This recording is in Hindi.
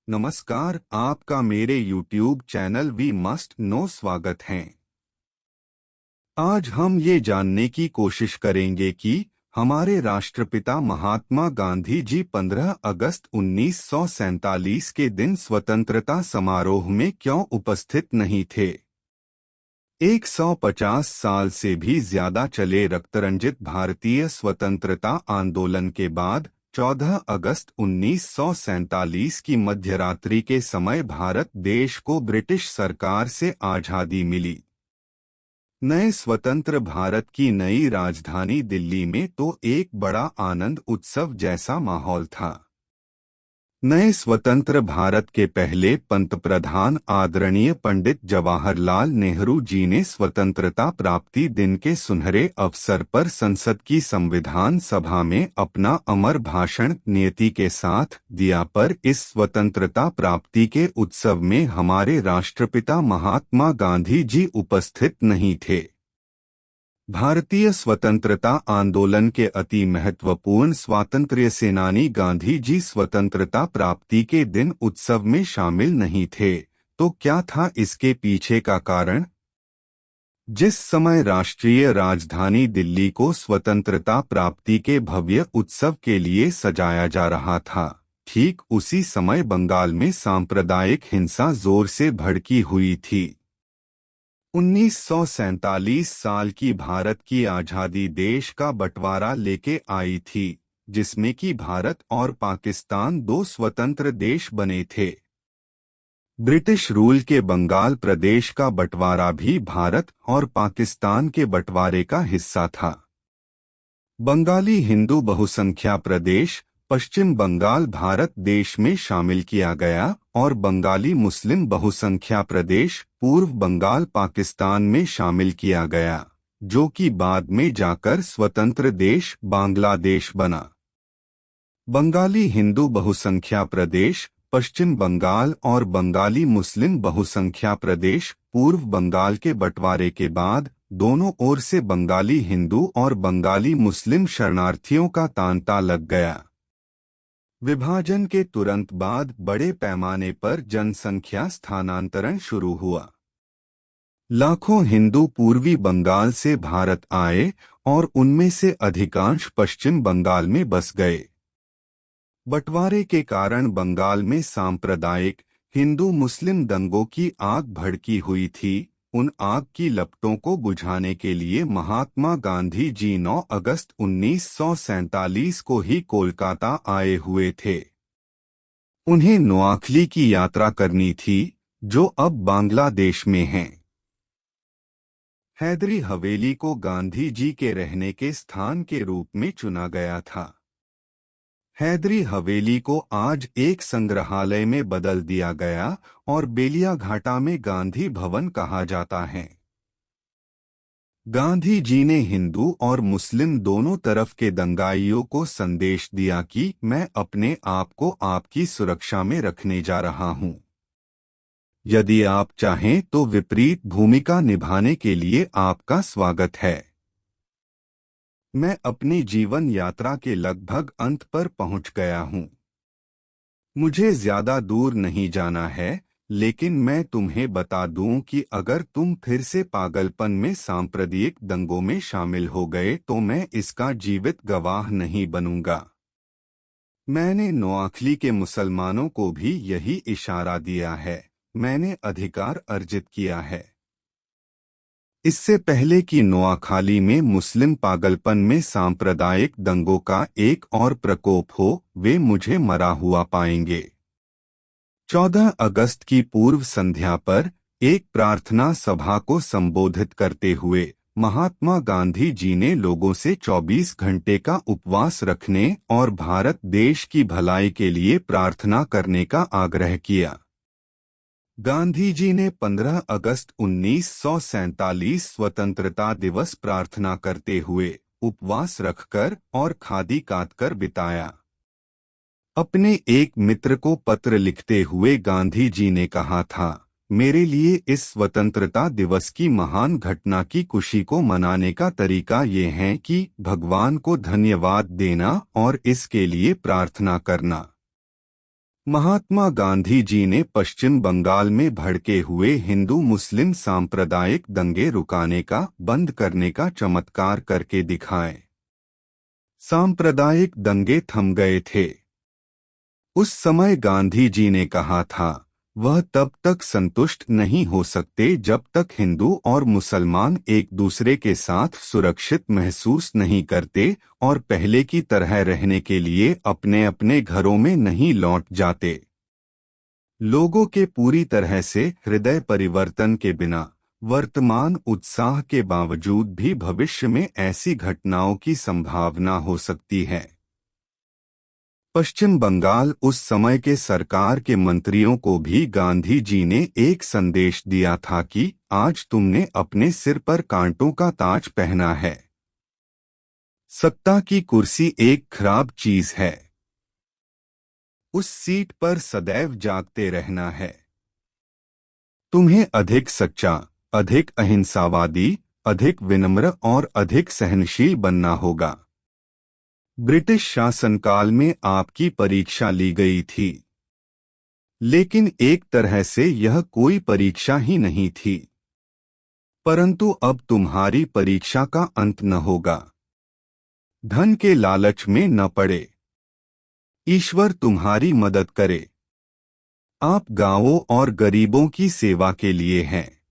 नमस्कार, आपका मेरे YouTube channel we must know स्वागत है। आज हम ये जानने की कोशिश करेंगे कि हमारे राष्ट्रपिता महात्मा गांधी जी 15 अगस्त 1947 के दिन स्वतंत्रता समारोह में क्यों उपस्थित नहीं थे। 150 साल से भी ज्यादा चले रक्तरंजित भारतीय स्वतंत्रता आंदोलन के बाद 14 अगस्त 1947 की मध्यरात्रि के समय भारत देश को ब्रिटिश सरकार से आज़ादी मिली। नए स्वतंत्र भारत की नई राजधानी दिल्ली में तो एक बड़ा आनंद उत्सव जैसा माहौल था। नए स्वतंत्र भारत के पहले पंतप्रधान आदरणीय पंडित जवाहरलाल नेहरू जी ने स्वतंत्रता प्राप्ति दिन के सुनहरे अवसर पर संसद की संविधान सभा में अपना अमर भाषण नियति के साथ दिया। पर इस स्वतंत्रता प्राप्ति के उत्सव में हमारे राष्ट्रपिता महात्मा गांधी जी उपस्थित नहीं थे। भारतीय स्वतंत्रता आंदोलन के अति महत्वपूर्ण स्वातंत्र्य सेनानी गांधी जी स्वतंत्रता प्राप्ति के दिन उत्सव में शामिल नहीं थे। तो क्या था इसके पीछे का कारण? जिस समय राष्ट्रीय राजधानी दिल्ली को स्वतंत्रता प्राप्ति के भव्य उत्सव के लिए सजाया जा रहा था, ठीक उसी समय बंगाल में सांप्रदायिक हिंसा जोर से भड़की हुई थी। 1947 साल की भारत की आज़ादी देश का बंटवारा लेके आई थी, जिसमें कि भारत और पाकिस्तान दो स्वतंत्र देश बने थे। ब्रिटिश रूल के बंगाल प्रदेश का बंटवारा भी भारत और पाकिस्तान के बंटवारे का हिस्सा था। बंगाली हिंदू बहुसंख्या प्रदेश पश्चिम बंगाल भारत देश में शामिल किया गया और बंगाली मुस्लिम बहुसंख्या प्रदेश पूर्व बंगाल पाकिस्तान में शामिल किया गया, जो कि बाद में जाकर स्वतंत्र देश बांग्लादेश बना। बंगाली हिंदू बहुसंख्या प्रदेश पश्चिम बंगाल और बंगाली मुस्लिम बहुसंख्या प्रदेश पूर्व बंगाल के बंटवारे के बाद दोनों ओर से बंगाली हिंदू और बंगाली मुस्लिम शरणार्थियों का तांता लग गया। विभाजन के तुरंत बाद बड़े पैमाने पर जनसंख्या स्थानांतरण शुरू हुआ। लाखों हिंदू पूर्वी बंगाल से भारत आए और उनमें से अधिकांश पश्चिम बंगाल में बस गए। बंटवारे के कारण बंगाल में सांप्रदायिक हिंदू मुस्लिम दंगों की आग भड़की हुई थी। उन आग की लपटों को बुझाने के लिए महात्मा गांधी जी 9 अगस्त 1947 को ही कोलकाता आए हुए थे। उन्हें नोआखली की यात्रा करनी थी, जो अब बांग्लादेश में है। हैदरी हवेली को गांधी जी के रहने के स्थान के रूप में चुना गया था। हैदरी हवेली को आज एक संग्रहालय में बदल दिया गया और बेलिया घाटा में गांधी भवन कहा जाता है। गांधी जी ने हिंदू और मुस्लिम दोनों तरफ के दंगाइयों को संदेश दिया कि मैं अपने आप को आपकी सुरक्षा में रखने जा रहा हूं। यदि आप चाहें तो विपरीत भूमिका निभाने के लिए आपका स्वागत है। मैं अपनी जीवन यात्रा के लगभग अंत पर पहुंच गया हूं। मुझे ज्यादा दूर नहीं जाना है, लेकिन मैं तुम्हें बता दूं कि अगर तुम फिर से पागलपन में सांप्रदायिक दंगों में शामिल हो गए तो मैं इसका जीवित गवाह नहीं बनूंगा। मैंने नोआखली के मुसलमानों को भी यही इशारा दिया है। मैंने अधिकार अर्जित किया है। इससे पहले कि नोआखाली में मुस्लिम पागलपन में सांप्रदायिक दंगों का एक और प्रकोप हो, वे मुझे मरा हुआ पाएंगे। 14 अगस्त की पूर्व संध्या पर एक प्रार्थना सभा को संबोधित करते हुए महात्मा गांधी जी ने लोगों से 24 घंटे का उपवास रखने और भारत देश की भलाई के लिए प्रार्थना करने का आग्रह किया। गांधी जी ने 15 अगस्त 1947 स्वतंत्रता दिवस प्रार्थना करते हुए उपवास रखकर और खादी काटकर बिताया। अपने एक मित्र को पत्र लिखते हुए गांधी जी ने कहा था, मेरे लिए इस स्वतंत्रता दिवस की महान घटना की खुशी को मनाने का तरीका ये है कि भगवान को धन्यवाद देना और इसके लिए प्रार्थना करना। महात्मा गांधी जी ने पश्चिम बंगाल में भड़के हुए हिंदू मुस्लिम सांप्रदायिक दंगे रुकाने का बंद करने का चमत्कार करके दिखाए। सांप्रदायिक दंगे थम गए थे। उस समय गांधी जी ने कहा था, वह तब तक संतुष्ट नहीं हो सकते जब तक हिंदू और मुसलमान एक दूसरे के साथ सुरक्षित महसूस नहीं करते और पहले की तरह रहने के लिए अपने अपने घरों में नहीं लौट जाते। लोगों के पूरी तरह से हृदय परिवर्तन के बिना, वर्तमान उत्साह के बावजूद भी भविष्य में ऐसी घटनाओं की संभावना हो सकती है। पश्चिम बंगाल उस समय के सरकार के मंत्रियों को भी गांधी जी ने एक संदेश दिया था कि आज तुमने अपने सिर पर कांटों का ताज पहना है। सत्ता की कुर्सी एक खराब चीज है। उस सीट पर सदैव जागते रहना है। तुम्हें अधिक सच्चा, अधिक अहिंसावादी, अधिक विनम्र और अधिक सहनशील बनना होगा। ब्रिटिश शासनकाल में आपकी परीक्षा ली गई थी, लेकिन एक तरह से यह कोई परीक्षा ही नहीं थी। परंतु अब तुम्हारी परीक्षा का अंत न होगा। धन के लालच में न पड़े। ईश्वर तुम्हारी मदद करे। आप गांवों और गरीबों की सेवा के लिए हैं।